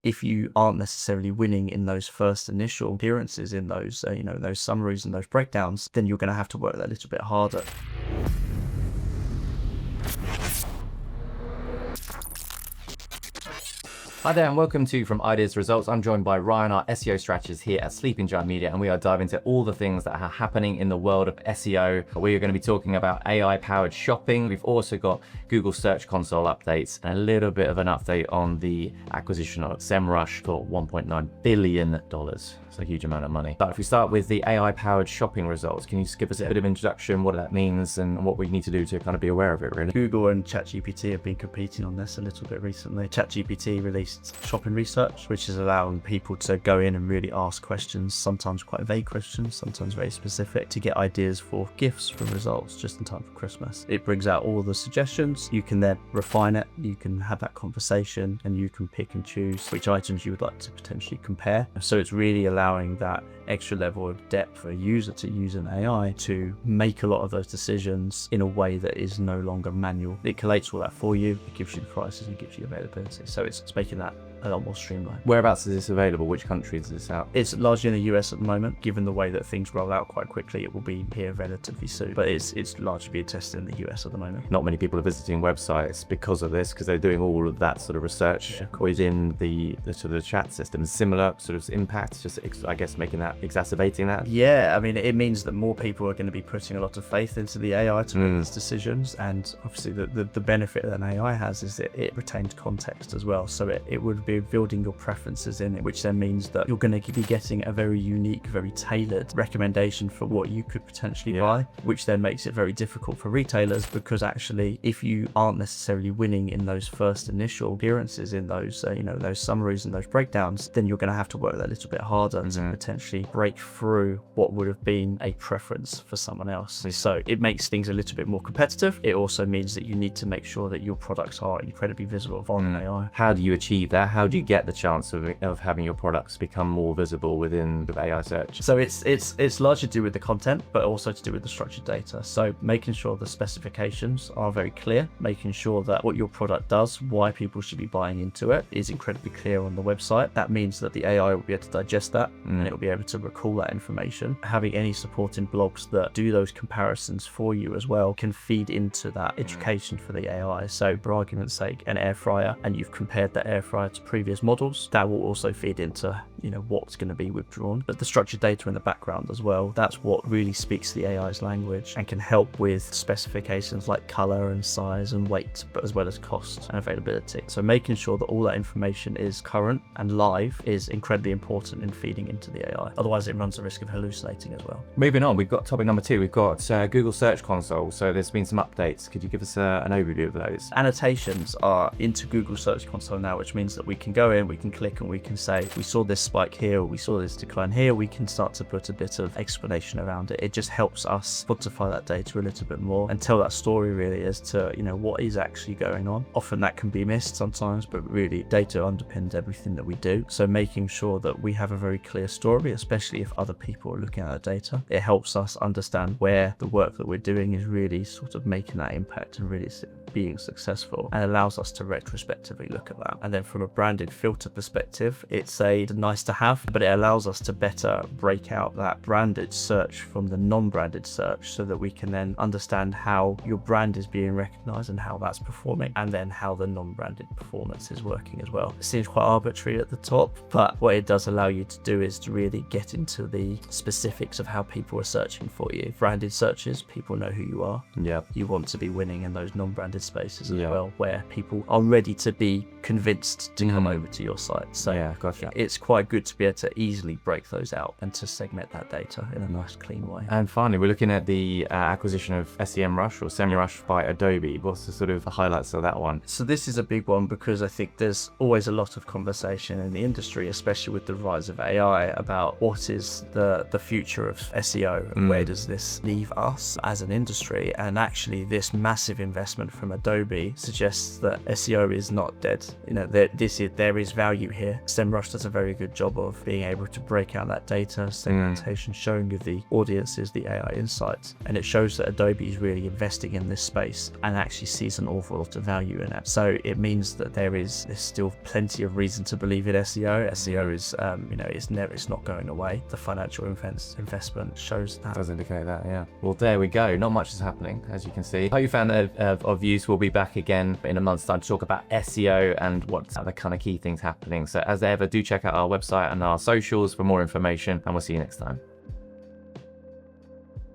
if you aren't necessarily winning in those first initial appearances in those, those summaries and those breakdowns, then you're going to have to work that a little bit harder. Hi there and welcome to From Ideas to Results. I'm joined by Ryan, our SEO strategist here at Sleeping Giant Media, and we are diving into all the things that are happening in the world of SEO. We are going to be talking about AI-powered shopping. We've also got Google Search Console updates and a little bit of an update on the acquisition of Semrush for $1.9 billion. It's a huge amount of money. But if we start with the AI-powered shopping results, can you just give us a bit of introduction, what that means and what we need to do to kind of be aware of it, really? Google and ChatGPT have been competing on this a little bit recently. ChatGPT released shopping research, which is allowing people to go in and really ask questions, sometimes quite vague questions, sometimes very specific, to get ideas for gifts from results just in time for Christmas. It brings out all the suggestions. You can then refine it, you can have that conversation, and you can pick and choose which items you would like to potentially compare. So it's really allowing that extra level of depth for a user to use an AI to make a lot of those decisions in a way that is no longer manual. It collates all that for you, it gives you the prices, and it gives you availability. So it's making that a lot more streamlined. Whereabouts is this available? Which countries is this out? It's largely in the US at the moment. Given the way that things roll out quite quickly, it will be here relatively soon. But it's largely being tested in the US at the moment. Not many people are visiting websites because of this, because they're doing all of that sort of research within the sort of chat system. Similar sort of impact, just I guess exacerbating that. Yeah, I mean, it means that more people are going to be putting a lot of faith into the AI to make these decisions. And obviously the benefit that an AI has is that it retains context as well. So it would be building your preferences in it, which then means that you're going to be getting a very unique, very tailored recommendation for what you could potentially buy, which then makes it very difficult for retailers, because actually if you aren't necessarily winning in those first initial appearances in those those summaries and those breakdowns, then you're going to have to work that a little bit harder to potentially break through what would have been a preference for someone else. So it makes things a little bit more competitive. It also means that you need to make sure that your products are incredibly visible on AI. How do you achieve that? How do you get the chance of having your products become more visible within the AI search? So it's largely to do with the content, but also to do with the structured data. So making sure the specifications are very clear, making sure that what your product does, why people should be buying into it, is incredibly clear on the website. That means that the AI will be able to digest that and it will be able to recall that information. Having any supporting blogs that do those comparisons for you as well can feed into that education for the AI. So for argument's sake, an air fryer, and you've compared that air fryer to previous models, that will also feed into what's going to be withdrawn. But the structured data in the background as well, that's what really speaks the AI's language and can help with specifications like color and size and weight, but as well as cost and availability. So making sure that all that information is current and live is incredibly important in feeding into the AI. Otherwise it runs the risk of hallucinating as well. Moving on, we've got topic number 2. We've got Google Search Console. So there's been some updates. Could you give us an overview of those? Annotations are into Google Search Console now, which means that we can go in, we can click, and we can say, we saw this spike here, or we saw this decline here. We can start to put a bit of explanation around it. It just helps us quantify that data a little bit more and tell that story really as to, what is actually going on. Often that can be missed sometimes, but really data underpins everything that we do. So making sure that we have a very clear story, especially if other people are looking at our data, it helps us understand where the work that we're doing is really sort of making that impact and really being successful, and allows us to retrospectively look at that. And then from a branded filter perspective, it's a nice to have, but it allows us to better break out that branded search from the non-branded search, so that we can then understand how your brand is being recognized and how that's performing, and then how the non-branded performance is working as well. It seems quite arbitrary at the top, but what it does allow you to do is to really get into the specifics of how people are searching for you. Branded searches, people know who you are. Yeah. You want to be winning in those non-branded spaces as well, where people are ready to be convinced to come over to your site. So gotcha. It's quite good to be able to easily break those out and to segment that data in a nice clean way. And finally, we're looking at the acquisition of Semrush or Semrush by Adobe. What's the sort of highlights of that one? So this is a big one, because I think there's always a lot of conversation in the industry, especially with the rise of AI, about what is the future of SEO and where does this leave us as an industry. And actually this massive investment from from Adobe suggests that SEO is not dead. There is value here. Semrush does a very good job of being able to break out that data, segmentation, showing you the audiences, the AI insights, and it shows that Adobe is really investing in this space and actually sees an awful lot of value in it. So it means that there's still plenty of reason to believe in SEO. SEO is, it's not going away. The financial investment shows that. Does indicate that, yeah. Well, there we go. Not much is happening, as you can see. Hope you found that of use. We'll be back again in a month's time to talk about SEO and what's the kind of key things happening. So as ever, do check out our website and our socials for more information, and we'll see you next time.